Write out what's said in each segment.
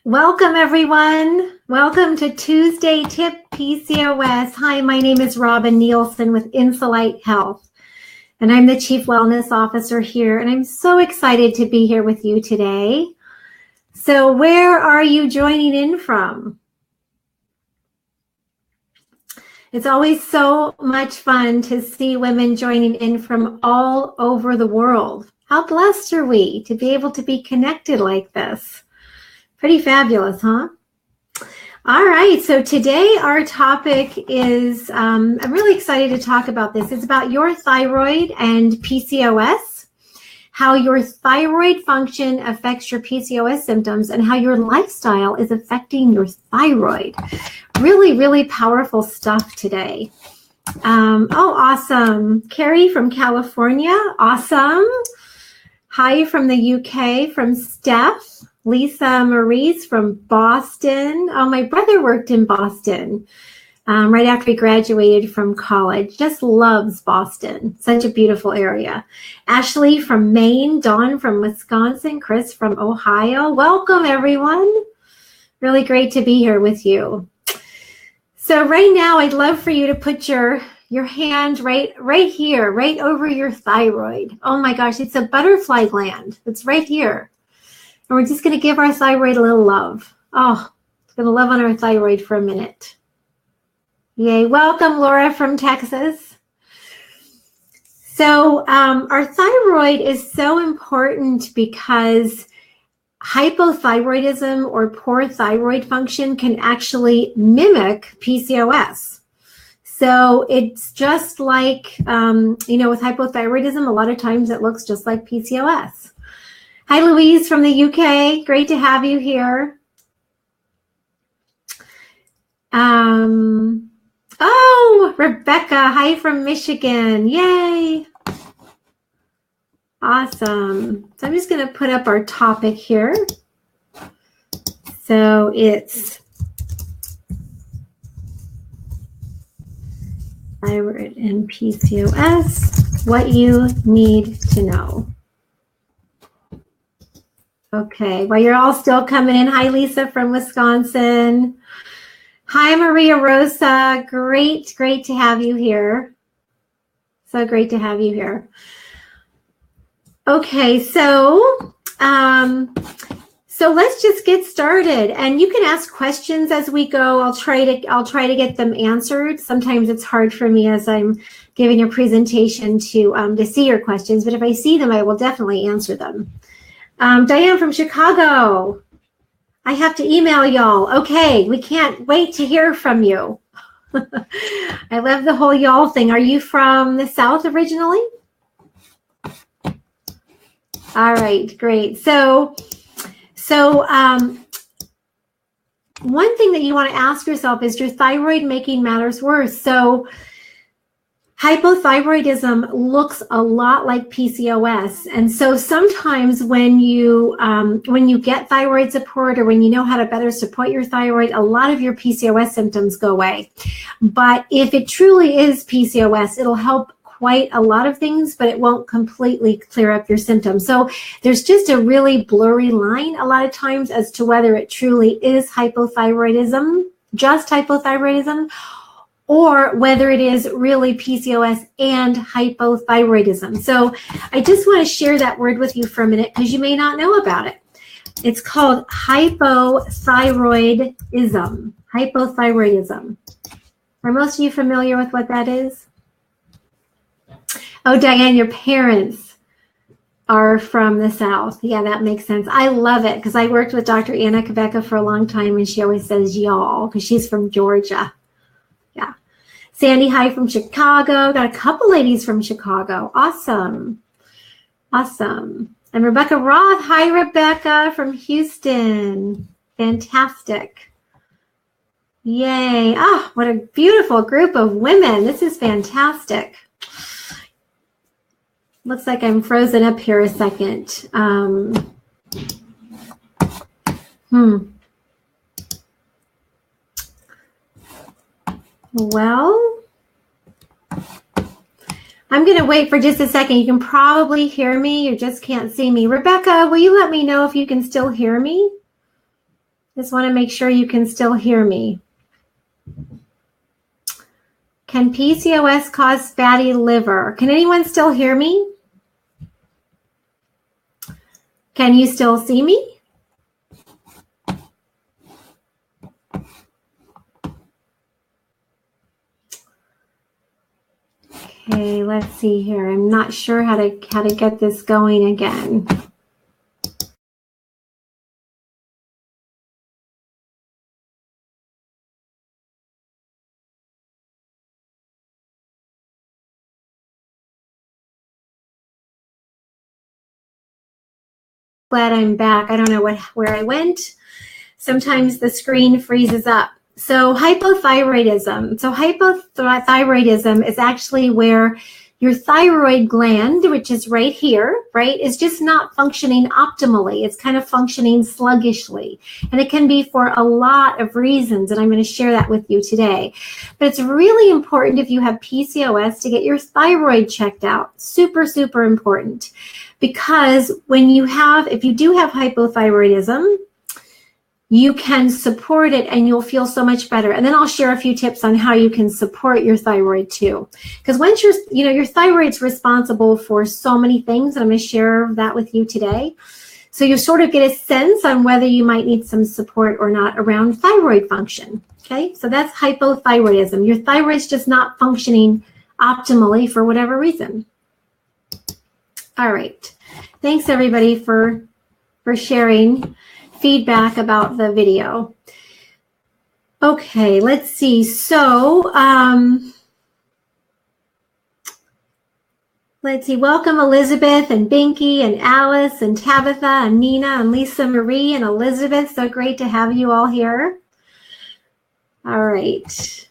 Welcome, everyone. Welcome to Tuesday Tip PCOS. Hi, my name is Robin Nielsen with Insulite Health, and I'm the Chief Wellness Officer here, and I'm so excited to be here with you today. So where are you joining in from? It's always so much fun to see women joining in from all over the world. How blessed are we to be able to be connected like this? Pretty fabulous, huh? All right, so today our topic is, I'm really excited to talk about this. It's about your thyroid and PCOS, how your thyroid function affects your PCOS symptoms, and how your lifestyle is affecting your thyroid. Really, really powerful stuff today. Oh, awesome. Carrie from California, awesome. Hi from the UK, from Steph. Lisa Marie's from Boston. Oh, my brother worked in Boston right after he graduated from college. Just loves Boston. Such a beautiful area. Ashley from Maine. Dawn from Wisconsin. Chris from Ohio. Welcome, everyone. Really great to be here with you. So right now, I'd love for you to put your hand right here, right over your thyroid. Oh my gosh, it's a butterfly gland. It's right here. And we're just going to give our thyroid a little love. Oh, it's going to love on our thyroid for a minute. Yay. Welcome, Laura from Texas. So our thyroid is so important because hypothyroidism or poor thyroid function can actually mimic PCOS. So it's just like, with hypothyroidism, a lot of times it looks just like PCOS. Hi, Louise from the UK. Great to have you here. Oh, Rebecca. Hi from Michigan. Yay. Awesome. So I'm just going to put up our topic here. So it's thyroid and PCOS, what you need to know. Okay, well, you're all still coming in. Hi, Lisa from Wisconsin. Hi, Maria Rosa. Great to have you here. So great to have you here. Okay, so let's just get started. And you can ask questions as we go. I'll try to get them answered. Sometimes it's hard for me as I'm giving a presentation to see your questions, but if I see them, I will definitely answer them. Diane from Chicago. I have to email y'all. Okay, we can't wait to hear from you. I love the whole y'all thing. Are you from the South originally? All right, great. So one thing that you want to ask yourself is your thyroid making matters worse. So hypothyroidism looks a lot like PCOS. And so sometimes when you get thyroid support or when you know how to better support your thyroid, a lot of your PCOS symptoms go away. But if it truly is PCOS, it'll help quite a lot of things, but it won't completely clear up your symptoms. So there's just a really blurry line a lot of times as to whether it truly is hypothyroidism, just hypothyroidism, or whether it is really PCOS and hypothyroidism. So I just want to share that word with you for a minute because you may not know about it. It's called hypothyroidism. Hypothyroidism. Are most of you familiar with what that is? Oh, Diane, your parents are from the South. Yeah, that makes sense. I love it because I worked with Dr. Anna Quebeca for a long time and she always says y'all because she's from Georgia. Yeah. Sandy, hi from Chicago. Got a couple ladies from Chicago. Awesome. Awesome. And Rebecca Roth. Hi, Rebecca from Houston. Fantastic. Yay. Ah, what a beautiful group of women. This is fantastic. Looks like I'm frozen up here a second. Well, I'm going to wait for just a second. You can probably hear me. You just can't see me. Rebecca, will you let me know if you can still hear me? Just want to make sure you can still hear me. Can PCOS cause fatty liver? Can anyone still hear me? Can you still see me? Okay, let's see here. I'm not sure how to get this going again. Glad I'm back. I don't know where I went. Sometimes the screen freezes up. So hypothyroidism. So hypothyroidism is actually where your thyroid gland, which is right here, right, is just not functioning optimally. It's kind of functioning sluggishly. And it can be for a lot of reasons, and I'm going to share that with you today. But it's really important if you have PCOS to get your thyroid checked out. Super, super important. Because if you do have hypothyroidism, you can support it and you'll feel so much better. And then I'll share a few tips on how you can support your thyroid too. Because once your thyroid's responsible for so many things, and I'm going to share that with you today. So you sort of get a sense on whether you might need some support or not around thyroid function. Okay, so that's hypothyroidism. Your thyroid's just not functioning optimally for whatever reason. All right. Thanks everybody for sharing feedback about the video. Okay, let's see. So, let's see. Welcome Elizabeth and Binky and Alice and Tabitha and Nina and Lisa Marie and Elizabeth. So great to have you all here. All right.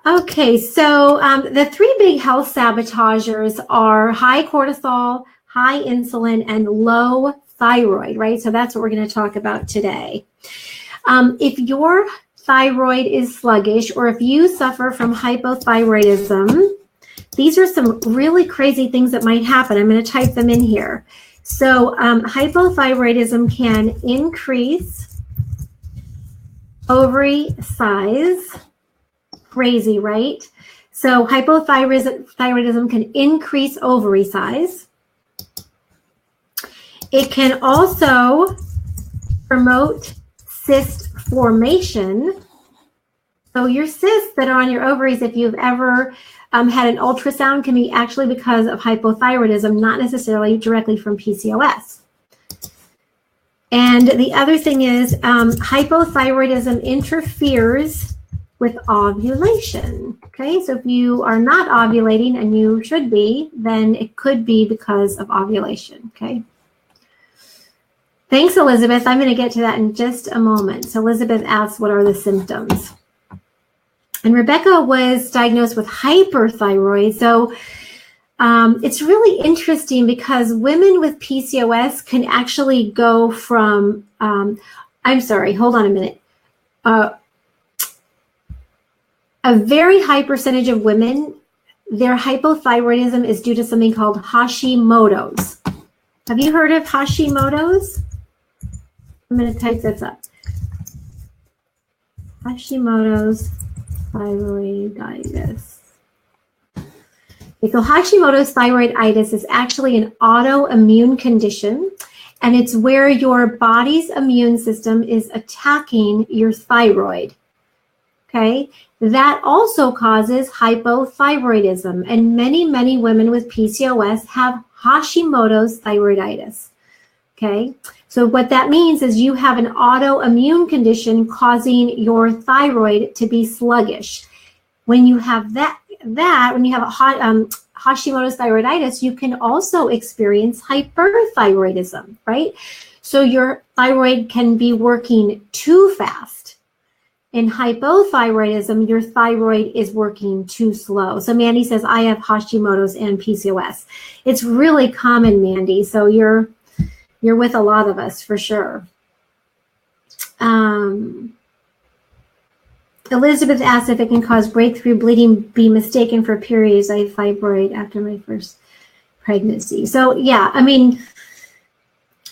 Okay, so the three big health sabotagers are high cortisol, high insulin, and low thyroid, right? So that's what we're going to talk about today. If your thyroid is sluggish or if you suffer from hypothyroidism, these are some really crazy things that might happen. I'm going to type them in here. So hypothyroidism can increase ovary size. Crazy, right? So hypothyroidism can increase ovary size. It can also promote cyst formation. So your cysts that are on your ovaries, if you've ever had an ultrasound, can be actually because of hypothyroidism, not necessarily directly from PCOS. And the other thing is hypothyroidism interferes with ovulation. Okay, so if you are not ovulating and you should be, then it could be because of ovulation. Okay. Thanks, Elizabeth. I'm going to get to that in just a moment. So Elizabeth asks, what are the symptoms? And Rebecca was diagnosed with hyperthyroid. So it's really interesting because women with PCOS can actually go from, I'm sorry, hold on a minute. A very high percentage of women, their hypothyroidism is due to something called Hashimoto's. Have you heard of Hashimoto's? I'm going to type this up. Hashimoto's thyroiditis. Okay, so Hashimoto's thyroiditis is actually an autoimmune condition, and it's where your body's immune system is attacking your thyroid. Okay, that also causes hypothyroidism, and many, many women with PCOS have Hashimoto's thyroiditis. Okay, so what that means is you have an autoimmune condition causing your thyroid to be sluggish. When you have when you have a Hashimoto's thyroiditis, you can also experience hyperthyroidism, right? So your thyroid can be working too fast. In hypothyroidism, your thyroid is working too slow. So Mandy says, I have Hashimoto's and PCOS. It's really common, Mandy. So you're with a lot of us for sure. Elizabeth asked if it can cause breakthrough bleeding, be mistaken for periods. I have fibroid after my first pregnancy. So yeah, I mean,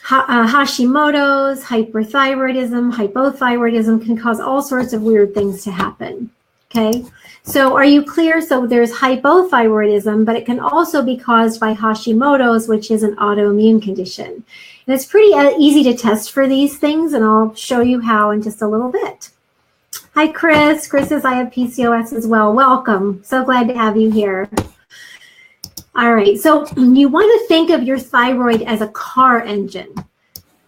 Hashimoto's, hyperthyroidism, hypothyroidism can cause all sorts of weird things to happen. Okay, so are you clear? So there's hypothyroidism, but it can also be caused by Hashimoto's, which is an autoimmune condition. And it's pretty easy to test for these things, and I'll show you how in just a little bit. Hi, Chris. Chris says I have PCOS as well. Welcome. So glad to have you here. All right, so you want to think of your thyroid as a car engine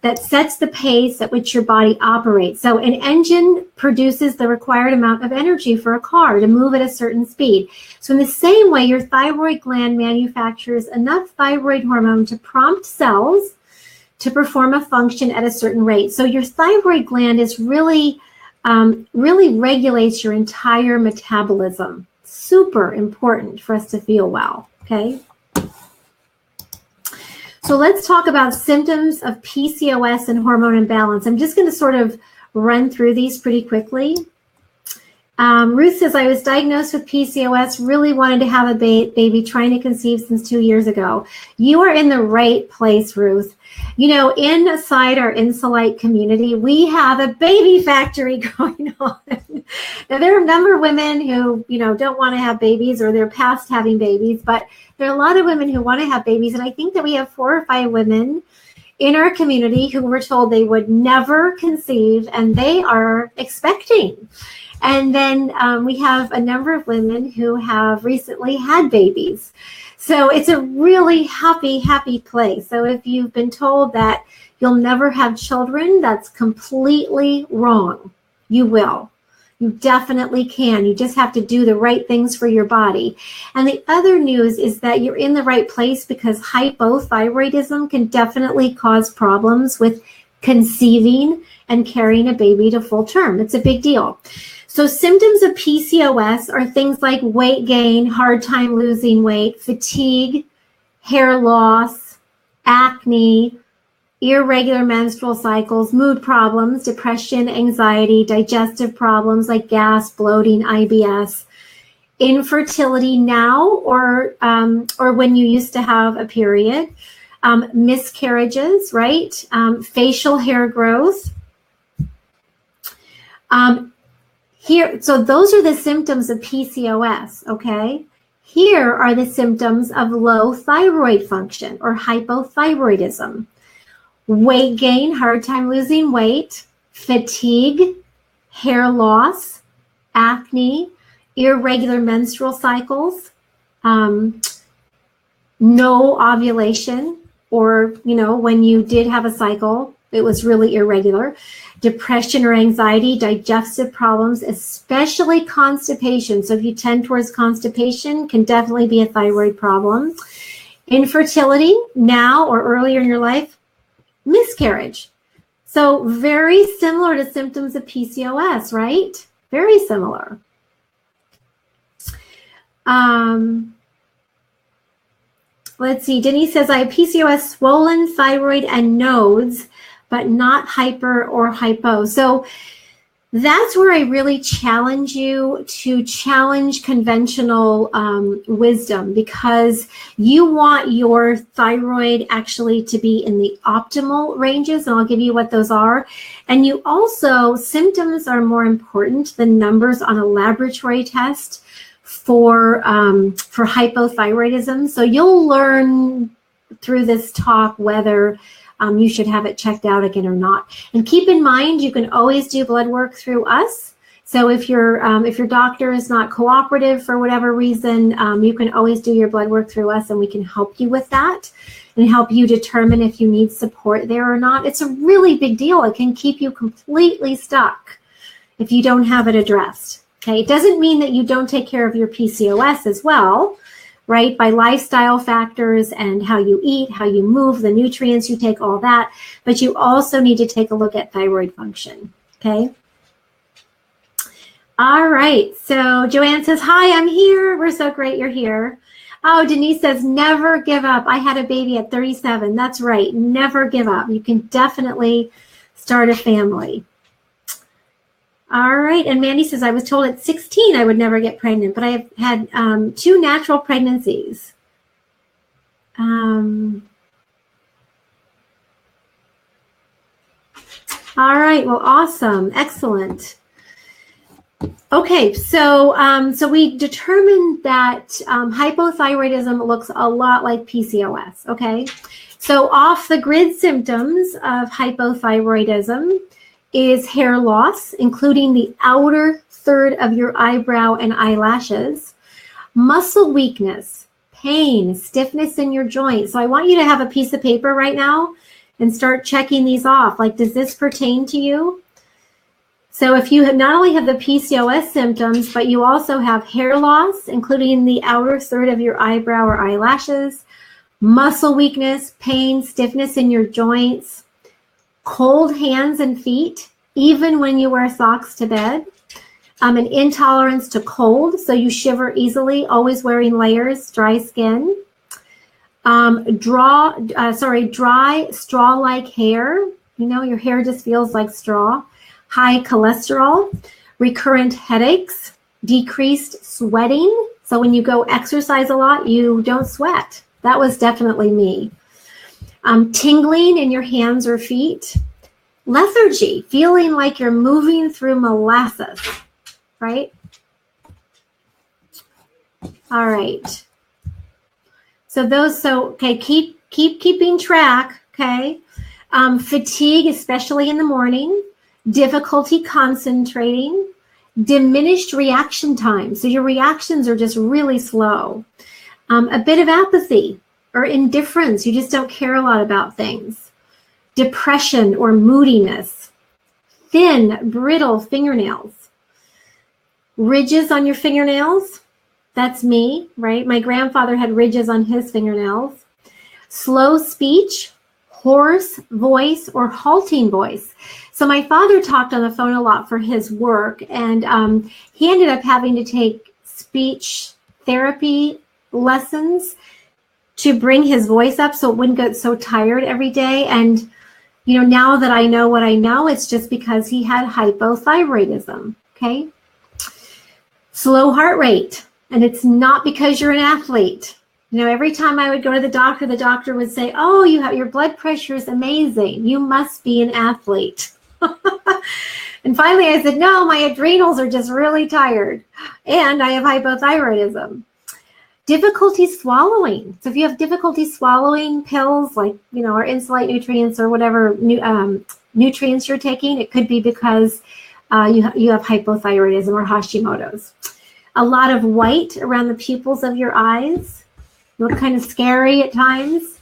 that sets the pace at which your body operates. So an engine produces the required amount of energy for a car to move at a certain speed. So in the same way, your thyroid gland manufactures enough thyroid hormone to prompt cells to perform a function at a certain rate. So your thyroid gland is really regulates your entire metabolism. Super important for us to feel well. Okay, so let's talk about symptoms of PCOS and hormone imbalance. I'm just going to sort of run through these pretty quickly. Ruth says, I was diagnosed with PCOS, really wanted to have a baby, trying to conceive since 2 years ago. You are in the right place, Ruth. You know, inside our Insulite community, we have a baby factory going on. Now, there are a number of women who, you know, don't want to have babies, or they're past having babies, but there are a lot of women who want to have babies. And I think that we have 4 or 5 women in our community who were told they would never conceive, and they are expecting. And then we have a number of women who have recently had babies. So it's a really happy place. So if you've been told that you'll never have children, that's completely wrong. You will. You definitely can. You just have to do the right things for your body. And the other news is that you're in the right place, because hypothyroidism can definitely cause problems with conceiving and carrying a baby to full term. It's a big deal. So symptoms of PCOS are things like weight gain, hard time losing weight, fatigue, hair loss, acne, irregular menstrual cycles, mood problems, depression, anxiety, digestive problems like gas, bloating, IBS, infertility now or when you used to have a period, miscarriages, right? Facial hair growth. So those are the symptoms of PCOS, okay? Here are the symptoms of low thyroid function or hypothyroidism. Weight gain, hard time losing weight, fatigue, hair loss, acne, irregular menstrual cycles, no ovulation, or, you know, when you did have a cycle, it was really irregular, depression or anxiety, digestive problems, especially constipation. So if you tend towards constipation, can definitely be a thyroid problem. Infertility now or earlier in your life, miscarriage. So very similar to symptoms of PCOS, right? Very similar. Let's see, Denise says, I have PCOS, swollen thyroid and nodes, but not hyper or hypo. So that's where I really challenge you to challenge conventional wisdom, because you want your thyroid actually to be in the optimal ranges, and I'll give you what those are. And you also, symptoms are more important than numbers on a laboratory test for hypothyroidism. So you'll learn through this talk whether you should have it checked out again or not. And keep in mind, you can always do blood work through us. So if your doctor is not cooperative for whatever reason, you can always do your blood work through us, and we can help you with that and help you determine if you need support there or not. It's a really big deal. It can keep you completely stuck if you don't have it addressed. Okay, it doesn't mean that you don't take care of your PCOS as well, right? By lifestyle factors and how you eat, how you move, the nutrients you take, all that. But you also need to take a look at thyroid function, okay? All right, so Joanne says, hi, I'm here. We're so great you're here. Oh, Denise says, never give up. I had a baby at 37. That's right, never give up. You can definitely start a family. All right, and Mandy says, I was told at 16 I would never get pregnant, but I have had 2 natural pregnancies. All right. Well, awesome. Excellent. Okay, so we determined that hypothyroidism looks a lot like PCOS. Okay, so off the grid symptoms of hypothyroidism is hair loss, including the outer third of your eyebrow and eyelashes, muscle weakness, pain, stiffness in your joints. So I want you to have a piece of paper right now and start checking these off. Like, does this pertain to you? So if you not only have the PCOS symptoms, but you also have hair loss, including the outer third of your eyebrow or eyelashes, muscle weakness, pain, stiffness in your joints, cold hands and feet, even when you wear socks to bed, an intolerance to cold, so you shiver easily, always wearing layers, dry skin, dry straw-like hair, you know, your hair just feels like straw, high cholesterol, recurrent headaches, decreased sweating. So when you go exercise a lot, you don't sweat. That was definitely me. Tingling in your hands or feet, lethargy, feeling like you're moving through molasses, right? All right. Okay, keeping track, okay? Fatigue, especially in the morning, difficulty concentrating, diminished reaction time. So your reactions are just really slow. A bit of apathy or indifference. You just don't care a lot about things. Depression or moodiness. Thin, brittle fingernails. Ridges on your fingernails. That's me, right? My grandfather had ridges on his fingernails. Slow speech, hoarse voice, or halting voice. So my father talked on the phone a lot for his work, and he ended up having to take speech therapy lessons to bring his voice up so it wouldn't get so tired every day. And, you know, now that I know what I know, it's just because he had hypothyroidism, okay? Slow heart rate, and it's not because you're an athlete. You know, every time I would go to the doctor would say, oh, your blood pressure is amazing. You must be an athlete. And finally I said, no, my adrenals are just really tired and I have hypothyroidism. Difficulty swallowing. So if you have difficulty swallowing pills like, you know, or Insulite nutrients or whatever nutrients you're taking, it could be because you have hypothyroidism or Hashimoto's. A lot of white around the pupils of your eyes. Look kind of scary at times.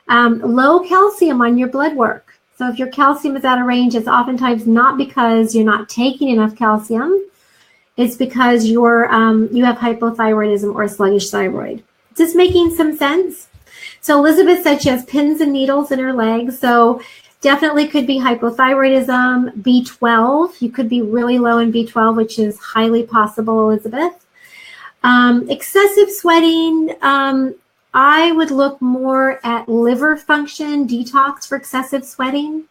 Low calcium on your blood work. So if your calcium is out of range, it's oftentimes not because you're not taking enough calcium. It's because you have hypothyroidism or a sluggish thyroid. Is this making some sense? So Elizabeth said she has pins and needles in her legs. So definitely could be hypothyroidism. B12, you could be really low in B12, which is highly possible, Elizabeth. Excessive sweating, I would look more at liver function, detox for excessive sweating.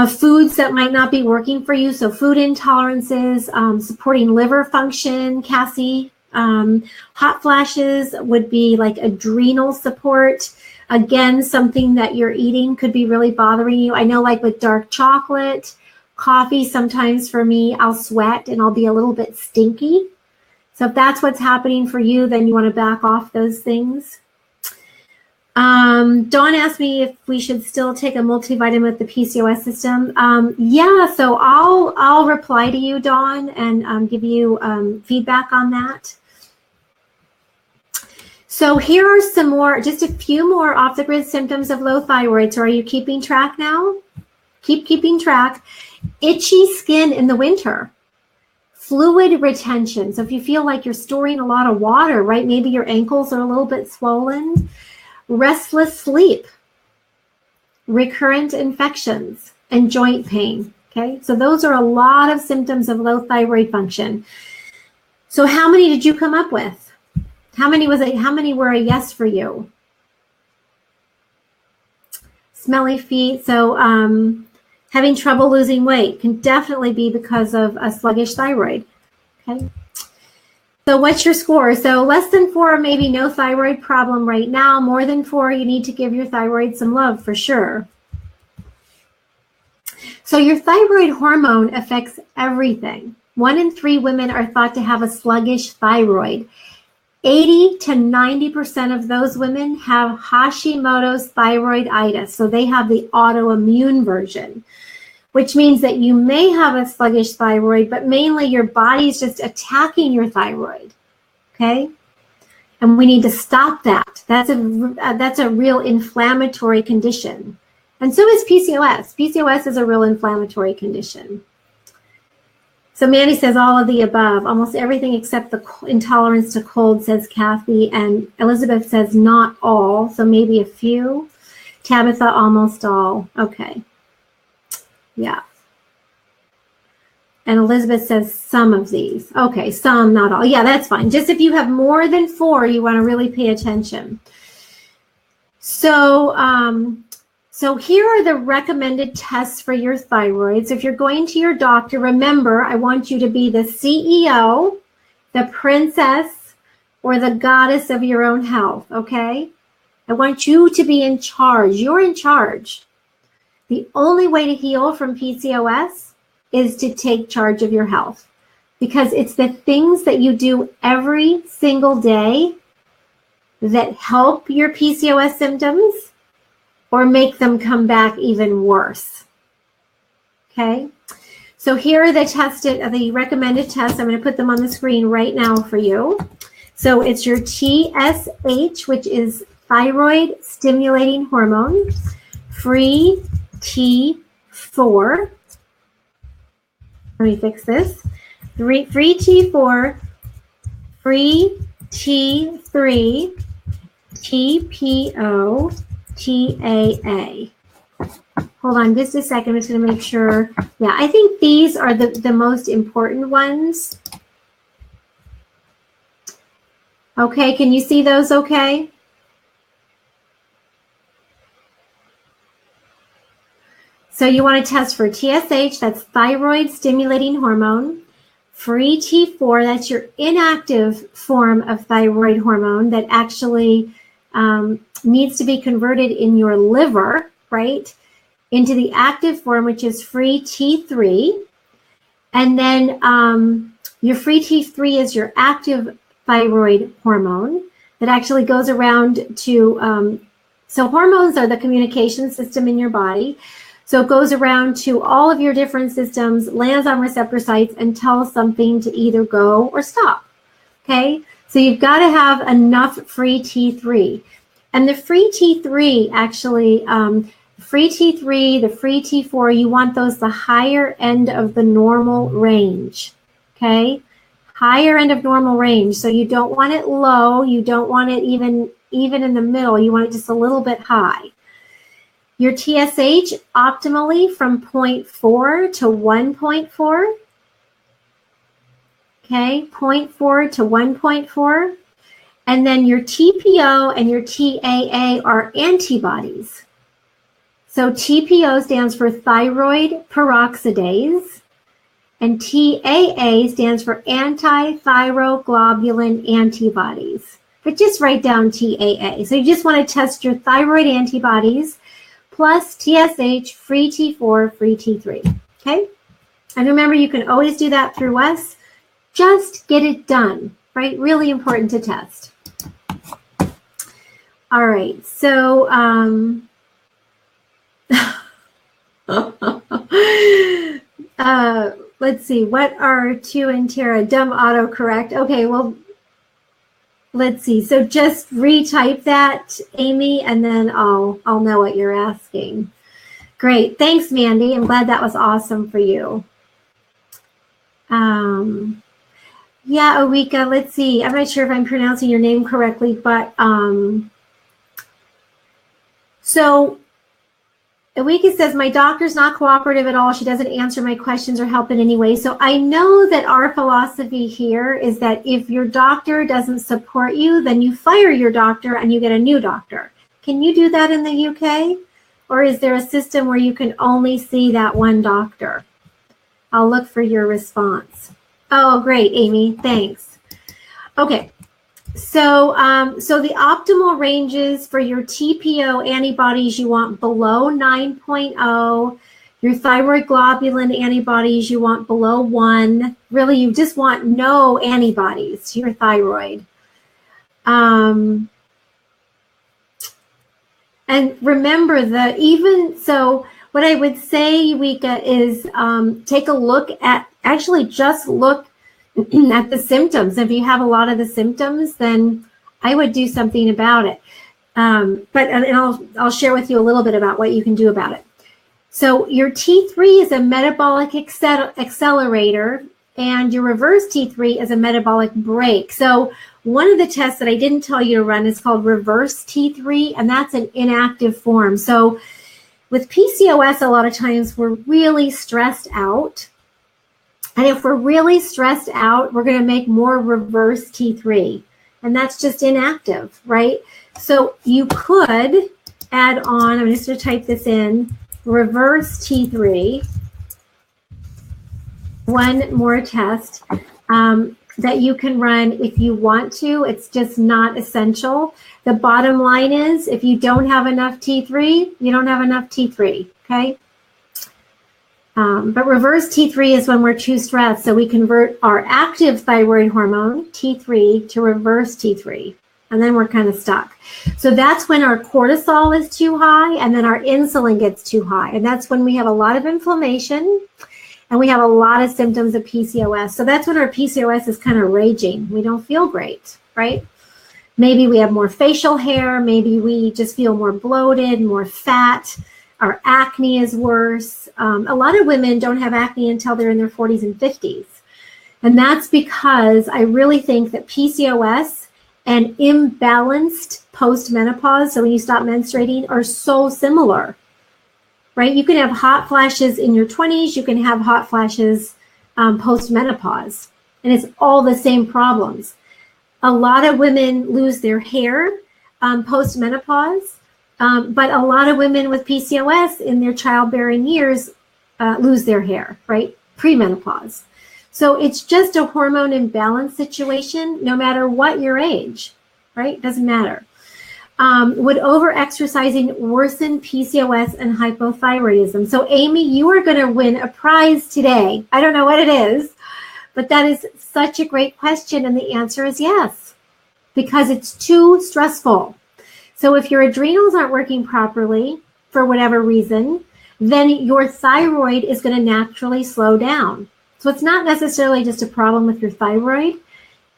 Foods that might not be working for you, so food intolerances, supporting liver function, Cassie. Hot flashes would be like adrenal support. Again, something that you're eating could be really bothering you. I know, like with dark chocolate, coffee, sometimes for me, I'll sweat and I'll be a little bit stinky. So if that's what's happening for you, then you want to back off those things. Dawn asked me if we should still take a multivitamin with the PCOS system. Yeah, so I'll reply to you, Dawn, and give you feedback on that. So here are some more, just a few more off-the-grid symptoms of low thyroid. So are you keeping track now? Keep keeping track. Itchy skin in the winter. Fluid retention. So if you feel like you're storing a lot of water, right? Maybe your ankles are a little bit swollen. Restless sleep. Recurrent infections and joint pain. Okay, so those are a lot of symptoms of low thyroid function. So how many did you come up with? How many were a yes for you? Smelly feet. So having trouble losing weight can definitely be because of a sluggish thyroid. Okay. So what's your score? So less than 4, maybe no thyroid problem right now. More than 4, you need to give your thyroid some love for sure. So your thyroid hormone affects everything. 1 in 3 women are thought to have a sluggish thyroid. 80 to 90% of those women have Hashimoto's thyroiditis. So they have the autoimmune version, which means that you may have a sluggish thyroid, but mainly your body's just attacking your thyroid. Okay? And we need to stop that. That's a real inflammatory condition. And so is PCOS. PCOS is a real inflammatory condition. So Mandy says all of the above, almost everything except the intolerance to cold, says Kathy. And Elizabeth says not all, so maybe a few. Tabitha, almost all. Okay. Yeah. And Elizabeth says some of these. Okay, some, not all. Yeah, that's fine. Just if you have more than 4, you want to really pay attention. So, so here are the recommended tests for your thyroid. So if you're going to your doctor, remember, I want you to be the CEO, the princess, or the goddess of your own health, okay? I want you to be in charge. You're in charge. The only way to heal from PCOS is to take charge of your health, because it's the things that you do every single day that help your PCOS symptoms or make them come back even worse. Okay, so here are the recommended tests. I'm going to put them on the screen right now for you. So it's your TSH, which is thyroid stimulating hormone, free T4. Let me fix this. Free T4, free T3, TPO, TAA. Hold on just a second. I'm just going to make sure. Yeah, I think these are the most important ones. Okay, can you see those okay? So you want to test for TSH, that's thyroid stimulating hormone, free T4, that's your inactive form of thyroid hormone that actually needs to be converted in your liver, right, into the active form, which is free T3. And then your free T3 is your active thyroid hormone that actually goes around to, so hormones are the communication system in your body. So it goes around to all of your different systems, lands on receptor sites, and tells something to either go or stop. Okay? So you've got to have enough free T3. And the free T3 actually, free T3, the free T4, you want those the higher end of the normal range. Okay? Higher end of normal range. So you don't want it low. You don't want it even in the middle. You want it just a little bit high. Your TSH optimally from 0.4 to 1.4. Okay, 0.4 to 1.4. And then your TPO and your TAA are antibodies. So TPO stands for thyroid peroxidase, and TAA stands for anti-thyroglobulin antibodies. But just write down TAA. So you just want to test your thyroid antibodies plus TSH, free T4, free T3, okay? And remember, you can always do that through us. Just get it done, right? Really important to test. All right, so let's see, what are 2 and Tara? Dumb autocorrect. Okay, well, let's see. So just retype that, Amy, and then I'll know what you're asking. Great. Thanks, Mandy. I'm glad that was awesome for you. Yeah, Awika, let's see. I'm not sure if I'm pronouncing your name correctly, but so Awika says, my doctor's not cooperative at all. She doesn't answer my questions or help in any way. So I know that our philosophy here is that if your doctor doesn't support you, then you fire your doctor and you get a new doctor. Can you do that in the UK? Or is there a system where you can only see that one doctor? I'll look for your response. Oh, great, Amy. Thanks. Okay. So, so the optimal ranges for your TPO antibodies, you want below 9.0, Your thyroid globulin antibodies you want below 1. Really, you just want no antibodies to your thyroid. And remember that what I would say, Wika, is take a look at, actually just look at the symptoms. If you have a lot of the symptoms, then I would do something about it. I'll share with you a little bit about what you can do about it. So your T3 is a metabolic accelerator, and your reverse T3 is a metabolic brake. So one of the tests that I didn't tell you to run is called reverse T3, and that's an inactive form. So with PCOS, a lot of times we're really stressed out. And if we're really stressed out, we're going to make more reverse T3. And that's just inactive, right? So you could add on, I'm just going to type this in, reverse T3, one more test that you can run if you want to. It's just not essential. The bottom line is, if you don't have enough T3, you don't have enough T3, okay? But reverse T3 is when we're too stressed, so we convert our active thyroid hormone, T3, to reverse T3, and then we're kind of stuck. So that's when our cortisol is too high, and then our insulin gets too high, and that's when we have a lot of inflammation, and we have a lot of symptoms of PCOS. So that's when our PCOS is kind of raging. We don't feel great, right? Maybe we have more facial hair, maybe we just feel more bloated, more fat. Our acne is worse. A lot of women don't have acne until they're in their 40s and 50s. And that's because I really think that PCOS and imbalanced postmenopause, so when you stop menstruating, are so similar, right? You can have hot flashes in your 20s. You can have hot flashes postmenopause. And it's all the same problems. A lot of women lose their hair postmenopause. But a lot of women with PCOS in their childbearing years lose their hair, right? Premenopause. So it's just a hormone imbalance situation, no matter what your age, right? Doesn't matter. Would over-exercising worsen PCOS and hypothyroidism? So Amy, you are going to win a prize today. I don't know what it is, but that is such a great question. And the answer is yes, because it's too stressful. So if your adrenals aren't working properly for whatever reason, then your thyroid is going to naturally slow down. So it's not necessarily just a problem with your thyroid.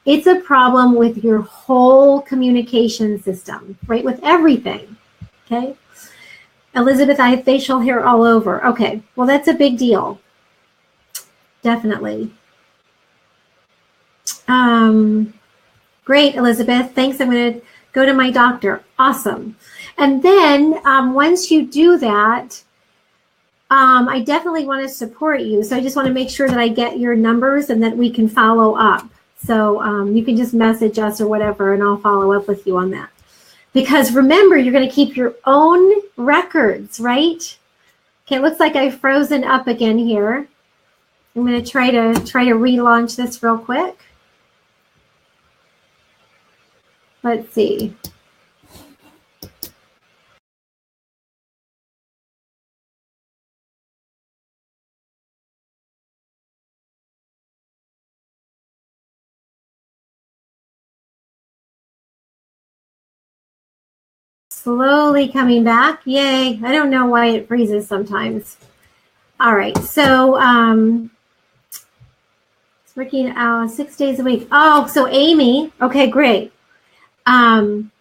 It's a problem with your whole communication system, right? With everything, okay? Elizabeth, I have facial hair all over. Okay, well, that's a big deal. Definitely. Great, Elizabeth. Thanks. I'm going to go to my doctor. Awesome. And then once you do that, I definitely want to support you. So I just want to make sure that I get your numbers and that we can follow up. So you can just message us or whatever, and I'll follow up with you on that. Because remember, you're going to keep your own records, right? Okay, it looks like I've frozen up again here. I'm going to try to relaunch this real quick. Let's see. Slowly coming back. Yay. I don't know why it freezes sometimes. All right. So it's working 6 days a week. Oh, so Amy. Okay, great. I'm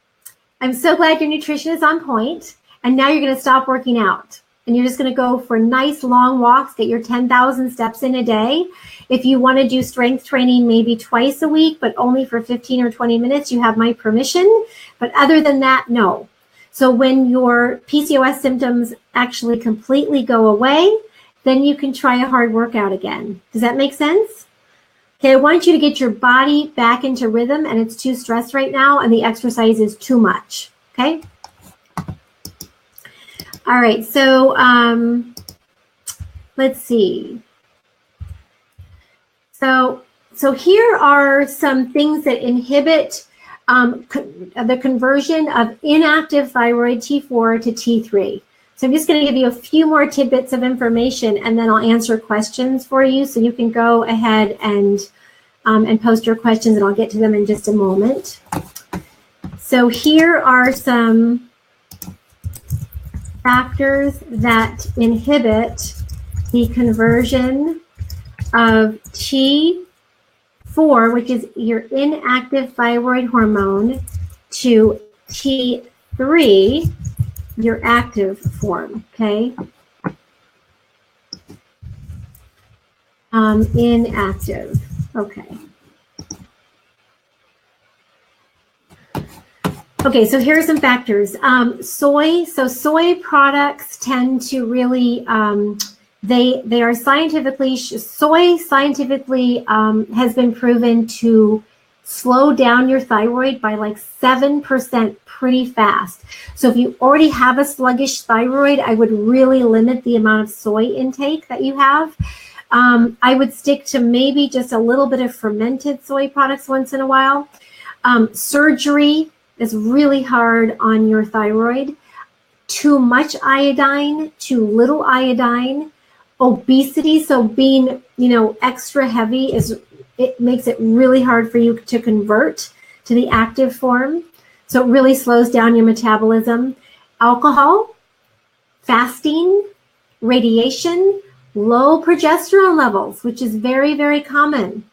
so glad your nutrition is on point. And now you're going to stop working out. And you're just going to go for nice long walks, get your 10,000 steps in a day. If you want to do strength training maybe twice a week, but only for 15 or 20 minutes, you have my permission. But other than that, no. So when your PCOS symptoms actually completely go away, then you can try a hard workout again. Does that make sense? Okay, I want you to get your body back into rhythm, and it's too stressed right now, and the exercise is too much, okay? All right, so let's see. So here are some things that inhibit the conversion of inactive thyroid T4 to T3. So I'm just going to give you a few more tidbits of information, and then I'll answer questions for you. So you can go ahead and post your questions, and I'll get to them in just a moment. So here are some factors that inhibit the conversion of T4, which is your inactive thyroid hormone, to T3, your active form, okay? Inactive, okay. Okay, so here are some factors. Soy products tend to really, they are scientifically, soy scientifically has been proven to slow down your thyroid by like 7% pretty fast. So if you already have a sluggish thyroid, I would really limit the amount of soy intake that you have. I would stick to maybe just a little bit of fermented soy products once in a while. Surgery is really hard on your thyroid. Too much iodine, too little iodine, obesity, so being, extra heavy it makes it really hard for you to convert to the active form. So it really slows down your metabolism. Alcohol, fasting, radiation, low progesterone levels, which is very, very common,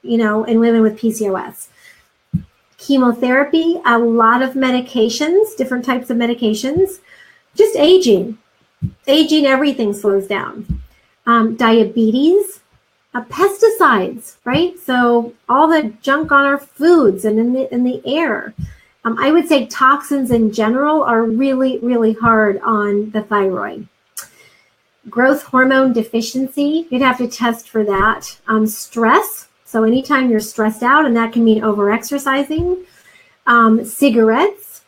in women with PCOS. Chemotherapy, a lot of medications, different types of medications, just aging. Aging, everything slows down. Diabetes, pesticides, right? So all the junk on our foods and in the air. I would say toxins in general are really, really hard on the thyroid. Growth hormone deficiency, you'd have to test for that. Stress, so anytime you're stressed out, and that can mean over-exercising. Cigarettes,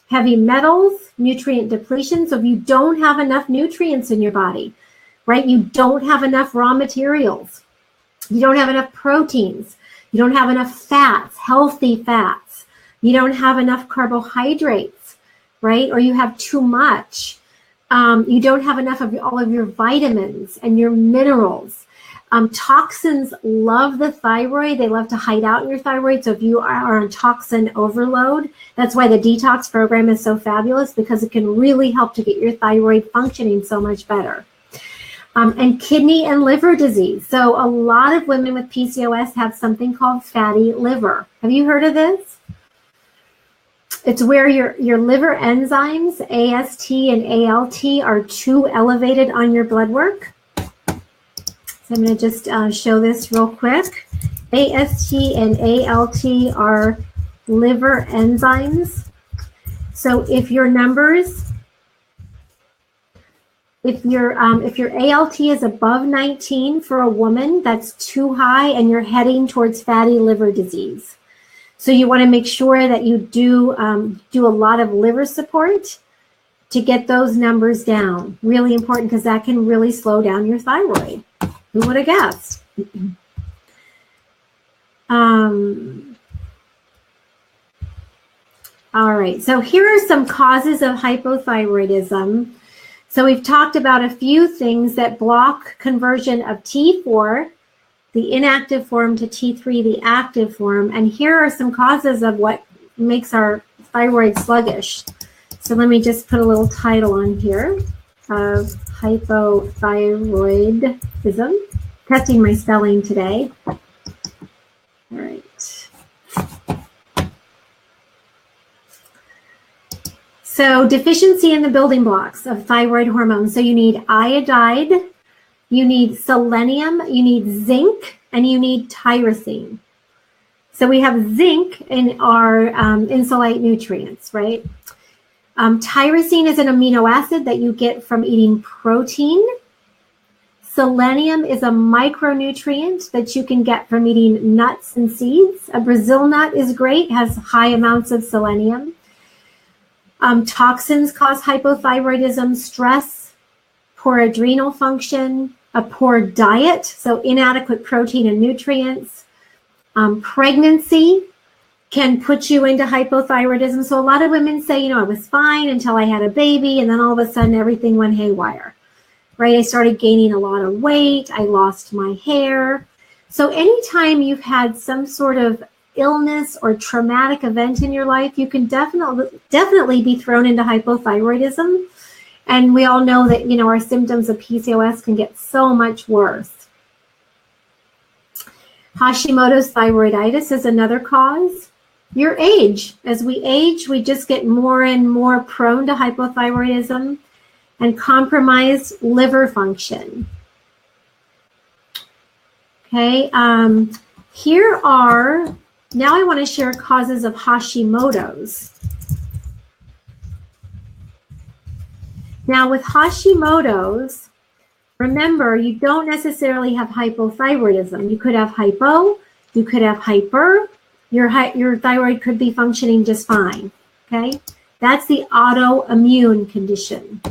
heavy metals, nutrient depletion. So if you don't have enough nutrients in your body, right, you don't have enough raw materials, you don't have enough proteins, you don't have enough fats, healthy fats, you don't have enough carbohydrates, right, or you have too much. You don't have enough of all of your vitamins and your minerals. Toxins love the thyroid. They love to hide out in your thyroid. So if you are on toxin overload, that's why the detox program is so fabulous, because it can really help to get your thyroid functioning so much better. And kidney and liver disease. So a lot of women with PCOS have something called fatty liver. Have you heard of this? It's where your liver enzymes, AST and ALT, are too elevated on your blood work. So I'm going to just show this real quick. AST and ALT are liver enzymes. So if your numbers, if your ALT is above 19 for a woman, that's too high, and you're heading towards fatty liver disease. So you want to make sure that you do a lot of liver support to get those numbers down. Really important, because that can really slow down your thyroid. Who would have guessed? All right, so here are some causes of hypothyroidism. So we've talked about a few things that block conversion of T4, the inactive form, to T3, the active form. And here are some causes of what makes our thyroid sluggish. So let me just put a little title on here of hypothyroidism. Testing my spelling today. All right. So deficiency in the building blocks of thyroid hormone. So you need iodide, you need selenium, you need zinc, and you need tyrosine. So we have zinc in our Insulite nutrients, right? Tyrosine is an amino acid that you get from eating protein. Selenium is a micronutrient that you can get from eating nuts and seeds. A Brazil nut is great, has high amounts of selenium. Toxins cause hypothyroidism, stress, poor adrenal function, a poor diet, so inadequate protein and nutrients. Pregnancy can put you into hypothyroidism. So a lot of women say, I was fine until I had a baby, and then all of a sudden everything went haywire, right? I started gaining a lot of weight. I lost my hair. So anytime you've had some sort of illness or traumatic event in your life, you can definitely be thrown into hypothyroidism. And we all know that, our symptoms of PCOS can get so much worse. Hashimoto's thyroiditis is another cause. Your age. As we age, we just get more and more prone to hypothyroidism and compromised liver function. Okay, now I want to share causes of Hashimoto's. Now with Hashimoto's, remember, you don't necessarily have hypothyroidism. You could have hypo, you could have hyper. Your thyroid could be functioning just fine, okay? That's the autoimmune condition.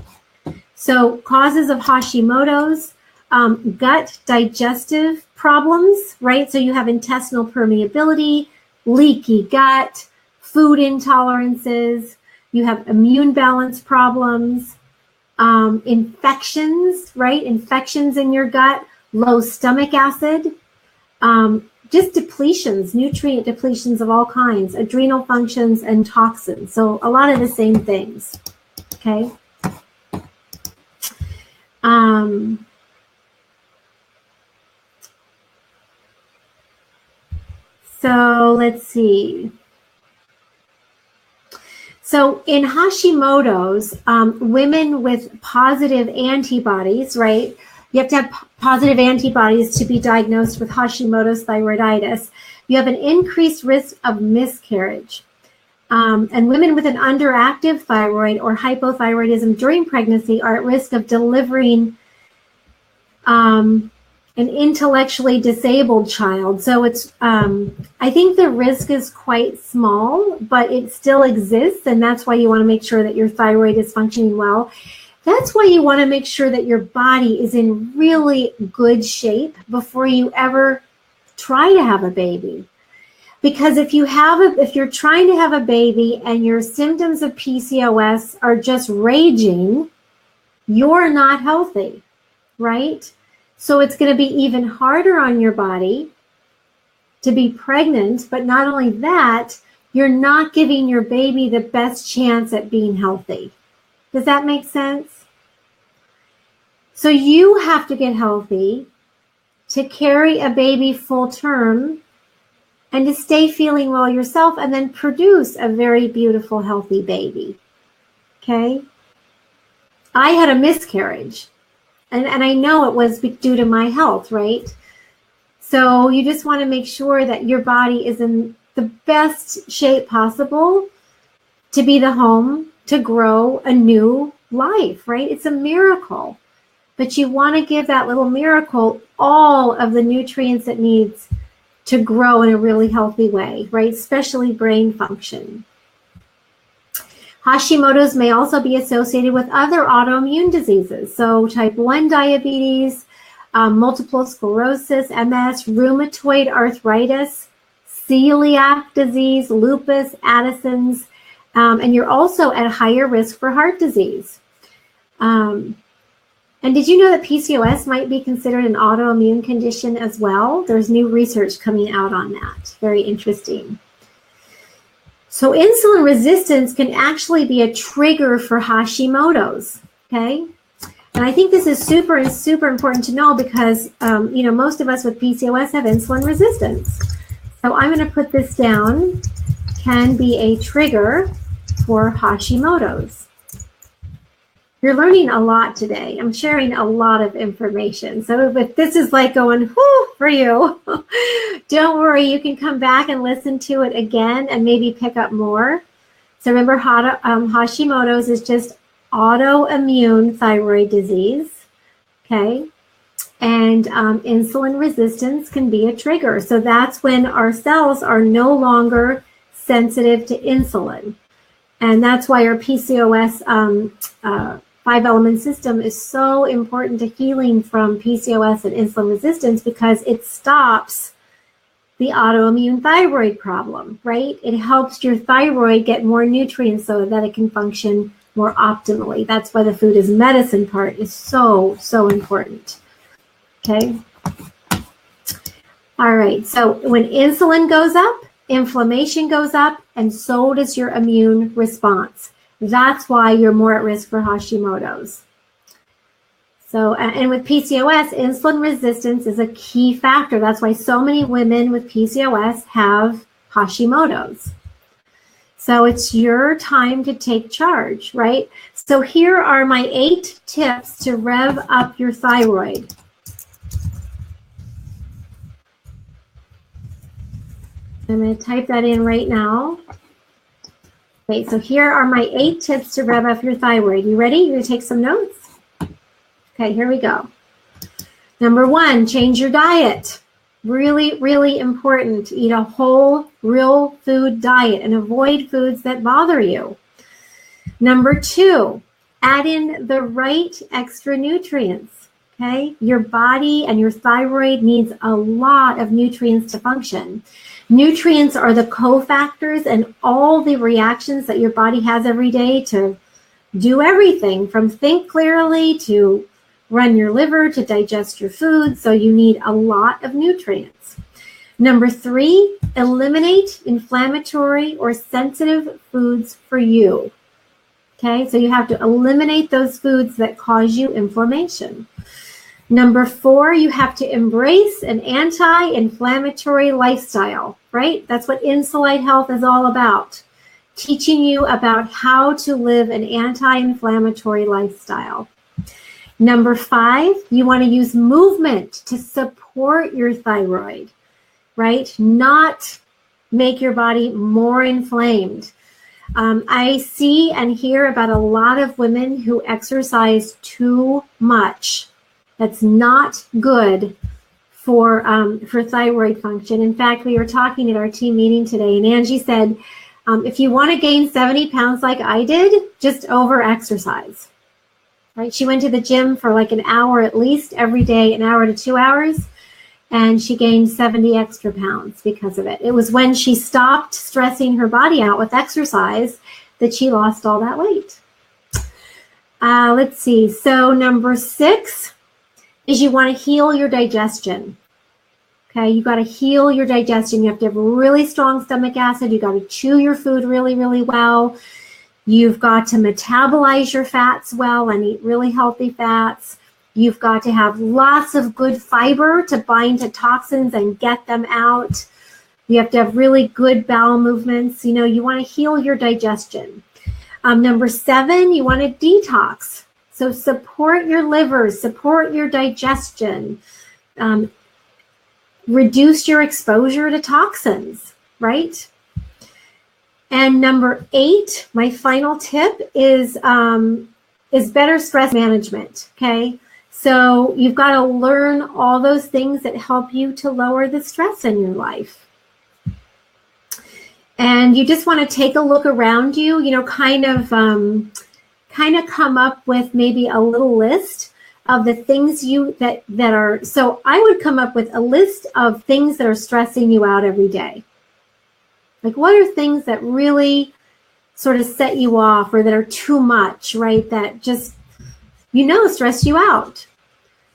So causes of Hashimoto's, gut digestive problems, right? So you have intestinal permeability, leaky gut, food intolerances, you have immune balance problems, infections, right? Infections in your gut, low stomach acid, just depletions, nutrient depletions of all kinds, adrenal functions, and toxins. So a lot of the same things, okay? So let's see. So in Hashimoto's, women with positive antibodies, right? You have to have positive antibodies to be diagnosed with Hashimoto's thyroiditis. You have an increased risk of miscarriage. And women with an underactive thyroid or hypothyroidism during pregnancy are at risk of delivering an intellectually disabled child. So it's, I think the risk is quite small, but it still exists. And that's why you want to make sure that your thyroid is functioning well. That's why you want to make sure that your body is in really good shape before you ever try to have a baby. Because if you're trying to have a baby and your symptoms of PCOS are just raging, you're not healthy, right? So it's going to be even harder on your body to be pregnant, but not only that, you're not giving your baby the best chance at being healthy. Does that make sense? So you have to get healthy to carry a baby full term and to stay feeling well yourself and then produce a very beautiful, healthy baby. Okay? I had a miscarriage. And I know it was due to my health, right? So you just want to make sure that your body is in the best shape possible to be the home to grow a new life, right? It's a miracle. But you want to give that little miracle all of the nutrients it needs to grow in a really healthy way, right? Especially brain function. Hashimoto's may also be associated with other autoimmune diseases. So type 1 diabetes, multiple sclerosis, MS, rheumatoid arthritis, celiac disease, lupus, Addison's, and you're also at higher risk for heart disease. And did you know that PCOS might be considered an autoimmune condition as well? There's new research coming out on that. Very interesting. So insulin resistance can actually be a trigger for Hashimoto's, okay? And I think this is super important to know because, most of us with PCOS have insulin resistance. So I'm going to put this down, can be a trigger for Hashimoto's. You're learning a lot today. I'm sharing a lot of information. So if this is like going, whoo, for you, don't worry. You can come back and listen to it again and maybe pick up more. So remember, Hashimoto's is just autoimmune thyroid disease, okay? And insulin resistance can be a trigger. So that's when our cells are no longer sensitive to insulin. And that's why our PCOS 5-element system is so important to healing from PCOS and insulin resistance because it stops the autoimmune thyroid problem, right? It helps your thyroid get more nutrients so that it can function more optimally. That's why the food as medicine part is so, so important. Okay. All right. So when insulin goes up, inflammation goes up, and so does your immune response. That's why you're more at risk for Hashimoto's. So, and with PCOS, insulin resistance is a key factor. That's why so many women with PCOS have Hashimoto's. So it's your time to take charge, right? So here are my 8 tips to rev up your thyroid. I'm going to type that in right now. Okay, so here are my 8 tips to rev up your thyroid. You ready? You're going to take some notes? Okay, here we go. Number 1, change your diet. Really, really important. Eat a whole, real food diet and avoid foods that bother you. Number 2, add in the right extra nutrients. Okay, your body and your thyroid needs a lot of nutrients to function. Nutrients are the cofactors and all the reactions that your body has every day to do everything from think clearly to run your liver to digest your food. So you need a lot of nutrients. Number 3, eliminate inflammatory or sensitive foods for you. Okay, so you have to eliminate those foods that cause you inflammation. Number 4, you have to embrace an anti-inflammatory lifestyle, right? That's what Insulite Health is all about. Teaching you about how to live an anti-inflammatory lifestyle. Number 5, you want to use movement to support your thyroid, right? Not make your body more inflamed. I see and hear about a lot of women who exercise too much. That's not good for thyroid function. In fact, we were talking at our team meeting today, and Angie said, if you want to gain 70 pounds like I did, just over-exercise. Right? She went to the gym for like an hour at least every day, an hour to 2 hours, and she gained 70 extra pounds because of it. It was when she stopped stressing her body out with exercise that she lost all that weight. Let's see. So number 6 is you want to heal your digestion. Okay, you got to heal your digestion. You have to have really strong stomach acid. You got to chew your food really, really well. You've got to metabolize your fats well and eat really healthy fats. You've got to have lots of good fiber to bind to toxins and get them out. You have to have really good bowel movements. You know, you want to heal your digestion. Number 7, you want to detox. So support your liver, support your digestion. Reduce your exposure to toxins, right? And number 8, my final tip is better stress management, okay? So you've got to learn all those things that help you to lower the stress in your life. And you just want to take a look around you, you know, kind of come up with maybe a little list of the things that are, so I would come up with a list of things that are stressing you out every day. Like, what are things that really sort of set you off or that are too much, right? That just, you know, stress you out.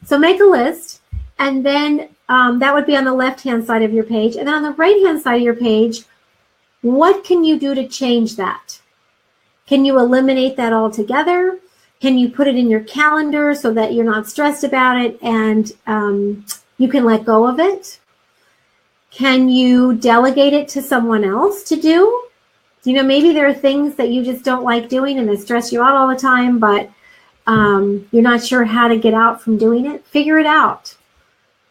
So make a list, and then that would be on the left-hand side of your page. And then on the right-hand side of your page, what can you do to change that? Can you eliminate that altogether? Can you put it in your calendar so that you're not stressed about it and you can let go of it? Can you delegate it to someone else to do? You know, maybe there are things that you just don't like doing and they stress you out all the time, but you're not sure how to get out from doing it. Figure it out.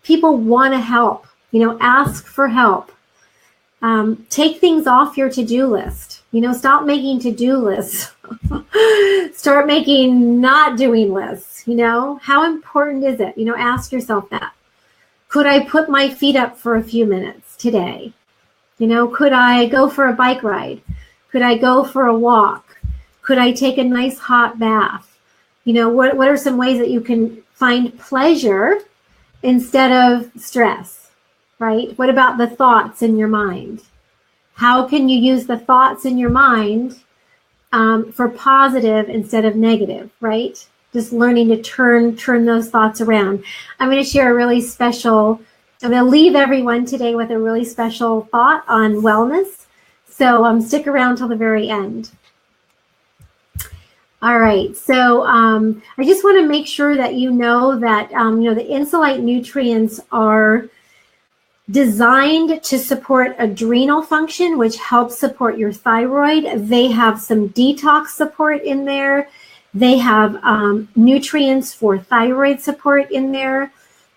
People want to help. You know, ask for help. Take things off your to-do list. You know, stop making to-do lists. Start making not doing lists. You know, how important is it? You know, ask yourself that. Could I put my feet up for a few minutes today? You know, could I go for a bike ride? Could I go for a walk? Could I take a nice hot bath? You know, what are some ways that you can find pleasure instead of stress? right? What about the thoughts in your mind? How can you use the thoughts in your mind for positive instead of negative, right? Just learning to turn those thoughts around. I'm going to share a really special, I'm going to leave everyone today with a really special thought on wellness. So stick around till the very end. All right, so I just want to make sure that you know that the Insulite nutrients are designed to support adrenal function, which helps support your thyroid. They have some detox support in there. They have nutrients for thyroid support in there.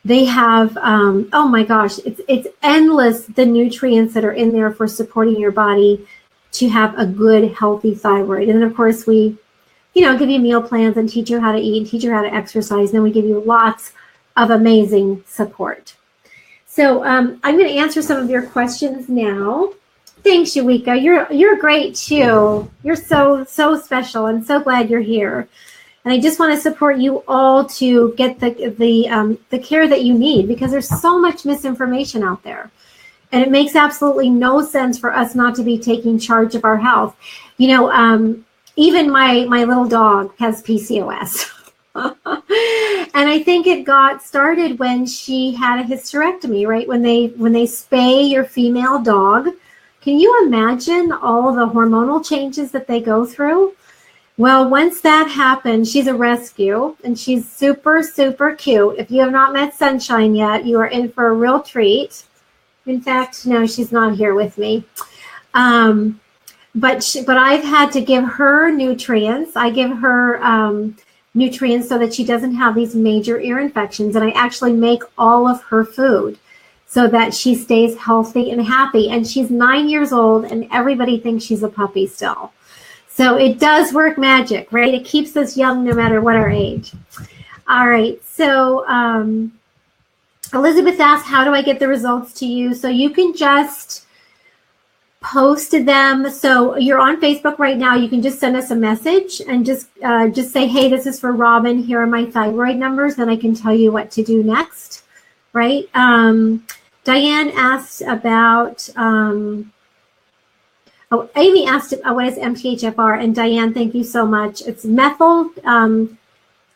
They have, oh my gosh, it's endless, the nutrients that are in there for supporting your body to have a good, healthy thyroid. And then, of course, we give you meal plans and teach you how to eat and teach you how to exercise. And then we give you lots of amazing support. So I'm going to answer some of your questions now. Thanks, Yuika. You're great too. You're so special. I'm so glad you're here. And I just want to support you all to get the care that you need, because there's so much misinformation out there. And it makes absolutely no sense for us not to be taking charge of our health. Even my little dog has PCOS. And I think it got started when she had a hysterectomy, right? When they spay your female dog. Can you imagine all the hormonal changes that they go through? Well, once that happened, she's a rescue, and she's super, super cute. If you have not met Sunshine yet, you are in for a real treat. In fact, no, she's not here with me. But I've had to give her nutrients. I give her nutrients so that she doesn't have these major ear infections. And I actually make all of her food so that she stays healthy and happy. And she's 9 years old, and everybody thinks she's a puppy still. So it does work magic, right? It keeps us young no matter what our age. All right. So Elizabeth asked, how do I get the results to you? So you can just post them. So you're on Facebook right now. You can just send us a message and just say, hey, this is for Robin. Here are my thyroid numbers. Then I can tell you what to do next, right? Diane asked about, Amy asked what is MTHFR, and Diane, thank you so much. It's methyl,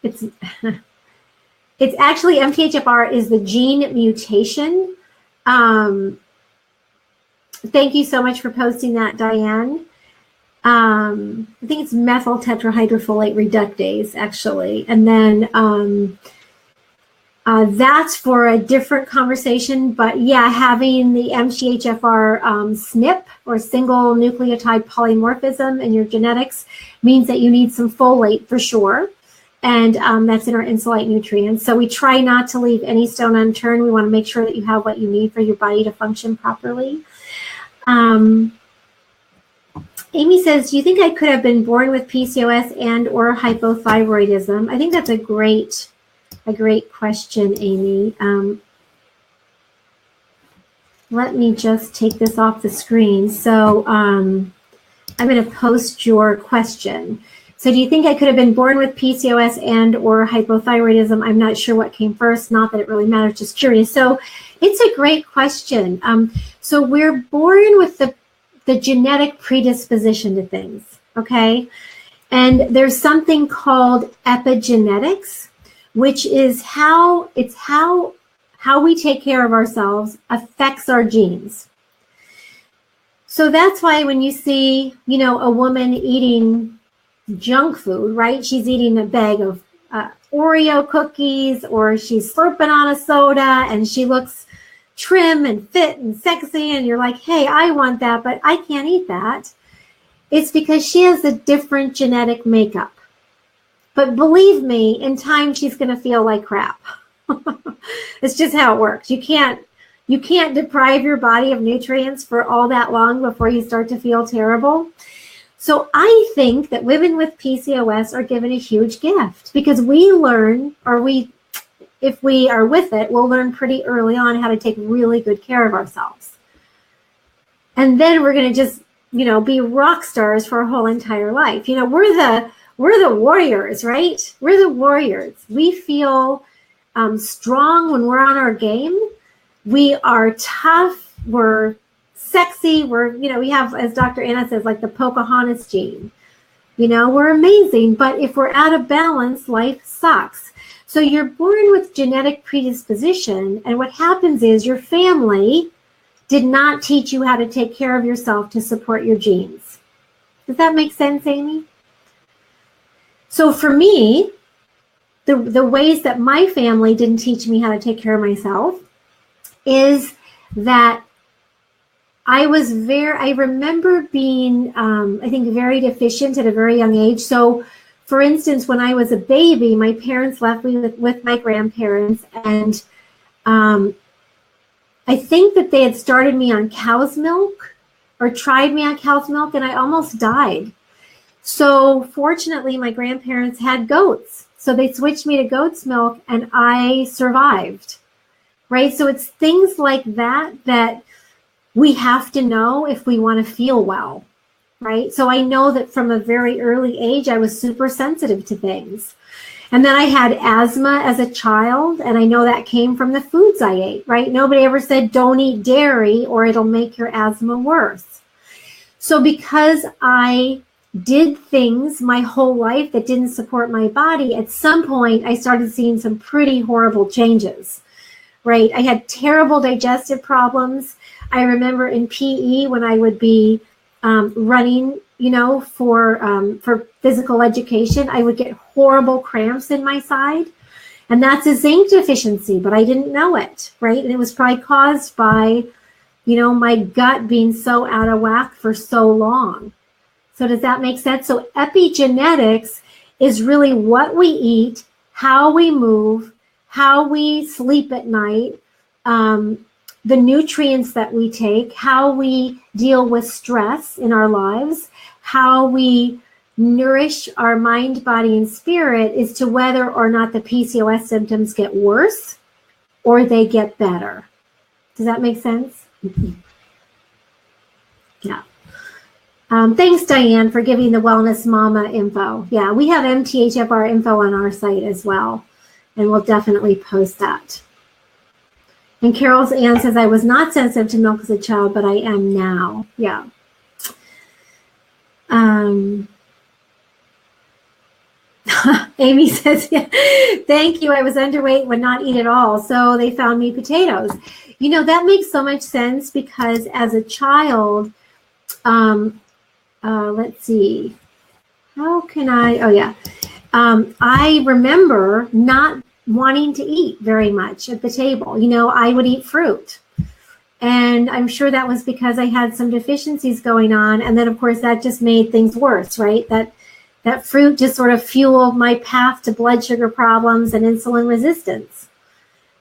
it's actually MTHFR is the gene mutation. Thank you so much for posting that, Diane. I think it's methyl tetrahydrofolate reductase, actually. And then that's for a different conversation. But yeah, having the MTHFR SNP, or single nucleotide polymorphism, in your genetics means that you need some folate for sure. And that's in our Insulite nutrients. So we try not to leave any stone unturned. We want to make sure that you have what you need for your body to function properly. Amy says, do you think I could have been born with PCOS and or hypothyroidism? I think that's a great question, Amy. Let me just take this off the screen. So I'm going to post your question. So do you think I could have been born with PCOS and or hypothyroidism? I'm not sure what came first, not that it really matters, just curious. So it's a great question. So we're born with the genetic predisposition to things, okay? And there's something called epigenetics, which is how we take care of ourselves affects our genes. So that's why when you see, a woman eating junk food, right? She's eating a bag of Oreo cookies, or she's slurping on a soda, and she looks trim and fit and sexy, and you're like, hey, I want that, but I can't eat that. It's because she has a different genetic makeup. But believe me, in time, she's going to feel like crap. It's just how it works. You can't deprive your body of nutrients for all that long before you start to feel terrible. So I think that women with PCOS are given a huge gift, because we learn, if we are with it, we'll learn pretty early on how to take really good care of ourselves. And then we're going to just, be rock stars for our whole entire life. We're the warriors, right? We're the warriors. We feel strong when we're on our game. We are tough. We're sexy. We have, as Dr. Anna says, like the Pocahontas gene. We're amazing. But if we're out of balance, life sucks. So you're born with genetic predisposition. And what happens is your family did not teach you how to take care of yourself to support your genes. Does that make sense, Amy? So for me, the ways that my family didn't teach me how to take care of myself is that I remember being, I think, very deficient at a very young age. So, for instance, when I was a baby, my parents left me with my grandparents, and I think that they had started me on cow's milk or tried me on cow's milk, and I almost died. So, fortunately, my grandparents had goats. So they switched me to goat's milk, and I survived. Right? So it's things like that we have to know if we want to feel well, right? So I know that from a very early age, I was super sensitive to things. And then I had asthma as a child, and I know that came from the foods I ate, right? Nobody ever said, don't eat dairy or it'll make your asthma worse. So because I did things my whole life that didn't support my body, at some point I started seeing some pretty horrible changes. Right. I had terrible digestive problems. I remember in PE when I would be running, for physical education, I would get horrible cramps in my side. And that's a zinc deficiency, but I didn't know it. Right. And it was probably caused by, my gut being so out of whack for so long. So does that make sense? So epigenetics is really what we eat, how we move, how we sleep at night, the nutrients that we take, how we deal with stress in our lives, how we nourish our mind, body, and spirit as to whether or not the PCOS symptoms get worse or they get better. Does that make sense? Yeah. Thanks, Diane, for giving the Wellness Mama info. Yeah, we have MTHFR info on our site as well. And we'll definitely post that. And Carol's Ann says, I was not sensitive to milk as a child, but I am now. Yeah. Amy says, yeah, thank you. I was underweight, would not eat at all. So they found me potatoes. That makes so much sense because as a child, let's see. How can I remember not wanting to eat very much at the table. I would eat fruit. And I'm sure that was because I had some deficiencies going on. And then, of course, that just made things worse, right? That fruit just sort of fueled my path to blood sugar problems and insulin resistance.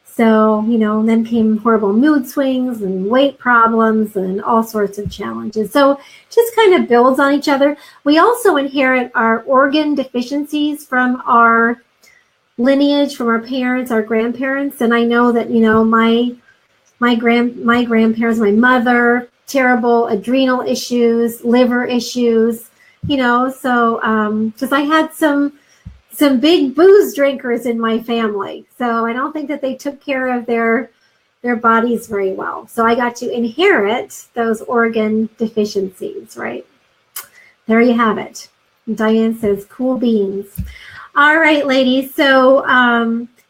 So, then came horrible mood swings and weight problems and all sorts of challenges. So just kind of builds on each other. We also inherit our organ deficiencies from our lineage, from our parents, our grandparents. And I know that, my grandparents, my mother, terrible adrenal issues, liver issues, so because I had some big booze drinkers in my family. So I don't think that they took care of their bodies very well. So I got to inherit those organ deficiencies, right? There you have it. Diane says, cool beans. All right, ladies. So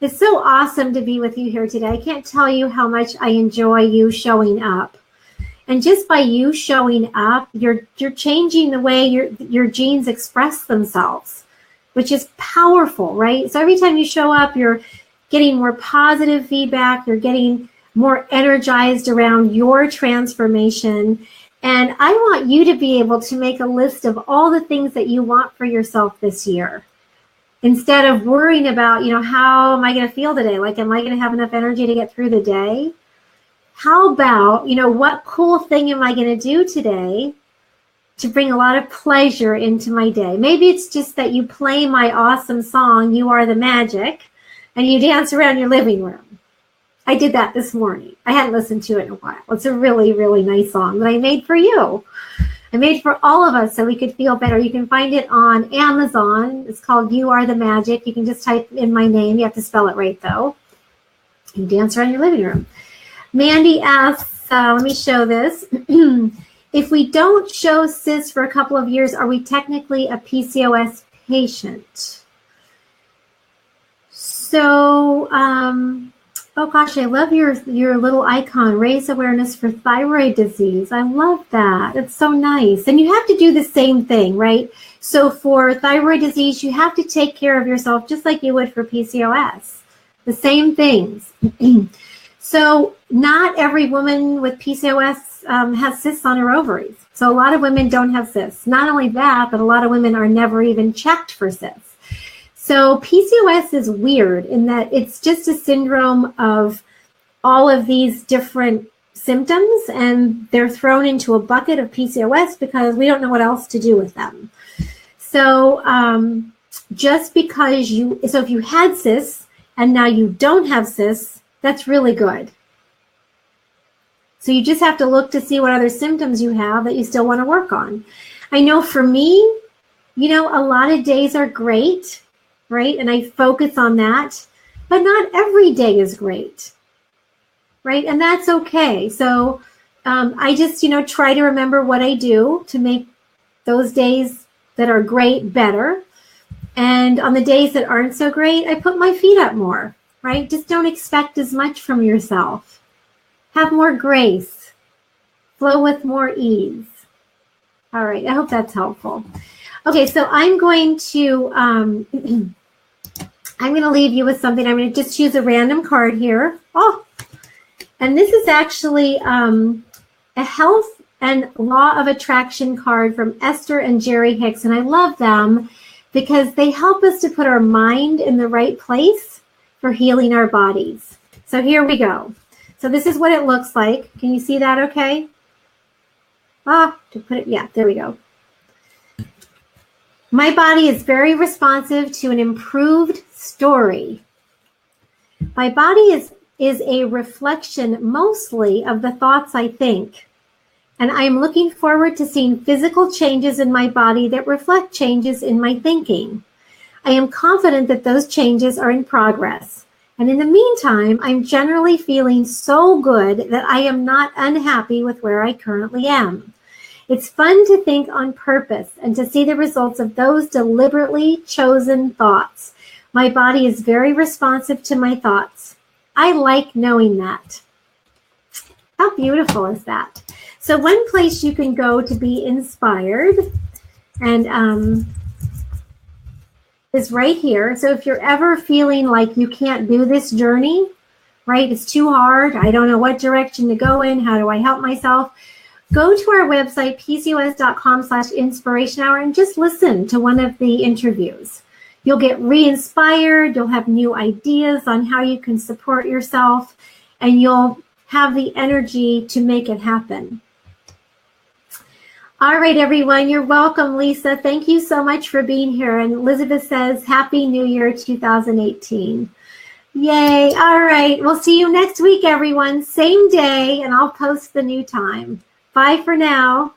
it's so awesome to be with you here today. I can't tell you how much I enjoy you showing up. And just by you showing up, you're changing the way your genes express themselves, which is powerful, right? So every time you show up, you're getting more positive feedback. You're getting more energized around your transformation. And I want you to be able to make a list of all the things that you want for yourself this year. Instead of worrying about, how am I going to feel today? Like, am I going to have enough energy to get through the day? How about, what cool thing am I going to do today to bring a lot of pleasure into my day? Maybe it's just that you play my awesome song, You Are the Magic, and you dance around your living room. I did that this morning. I hadn't listened to it in a while. It's a really, really nice song that I made for you. I made for all of us so we could feel better. You can find it on Amazon. It's called You Are the Magic. You can just type in my name. You have to spell it right, though. You dance around your living room. Mandy asks, let me show this. If we don't show cysts for a couple of years, are we technically a PCOS patient? So, oh gosh, I love your little icon, raise awareness for thyroid disease. I love that. It's so nice. And you have to do the same thing, right? So for thyroid disease, you have to take care of yourself just like you would for PCOS. The same things. So not every woman with PCOS has cysts on her ovaries. So a lot of women don't have cysts. Not only that, but a lot of women are never even checked for cysts. So PCOS is weird in that it's just a syndrome of all of these different symptoms, and they're thrown into a bucket of PCOS because we don't know what else to do with them. So just because if you had cysts and now you don't have cysts, that's really good. So you just have to look to see what other symptoms you have that you still want to work on. I know for me, you know, a lot of days are great, right? And I focus on that, but not every day is great, right? And that's okay. So I just, you know, try to remember what I do to make those days that are great better. And on the days that aren't so great, I put my feet up more, right? Just don't expect as much from yourself. Have more grace. Flow with more ease. All right, I hope that's helpful. Okay, so I'm going to leave you with something. I'm going to just choose a random card here. Oh, and this is actually a health and law of attraction card from Esther and Jerry Hicks, and I love them because they help us to put our mind in the right place for healing our bodies. So here we go. So this is what it looks like. Can you see that okay? Yeah, there we go. My body is very responsive to an improved story. My body is a reflection mostly of the thoughts I think. And I am looking forward to seeing physical changes in my body that reflect changes in my thinking. I am confident that those changes are in progress. And in the meantime, I'm generally feeling so good that I am not unhappy with where I currently am. It's fun to think on purpose and to see the results of those deliberately chosen thoughts. My body is very responsive to my thoughts. I like knowing that. How beautiful is that? So one place you can go to be inspired and is right here. So if you're ever feeling like you can't do this journey, right? It's too hard. I don't know what direction to go in. How do I help myself? Go to our website, pcos.com/inspiration hour, and just listen to one of the interviews. You'll get re-inspired. You'll have new ideas on how you can support yourself, and you'll have the energy to make it happen. All right, everyone, you're welcome, Lisa. Thank you so much for being here. And Elizabeth says, Happy New Year 2018. Yay. All right. We'll see you next week, everyone. Same day, and I'll post the new time. Bye for now.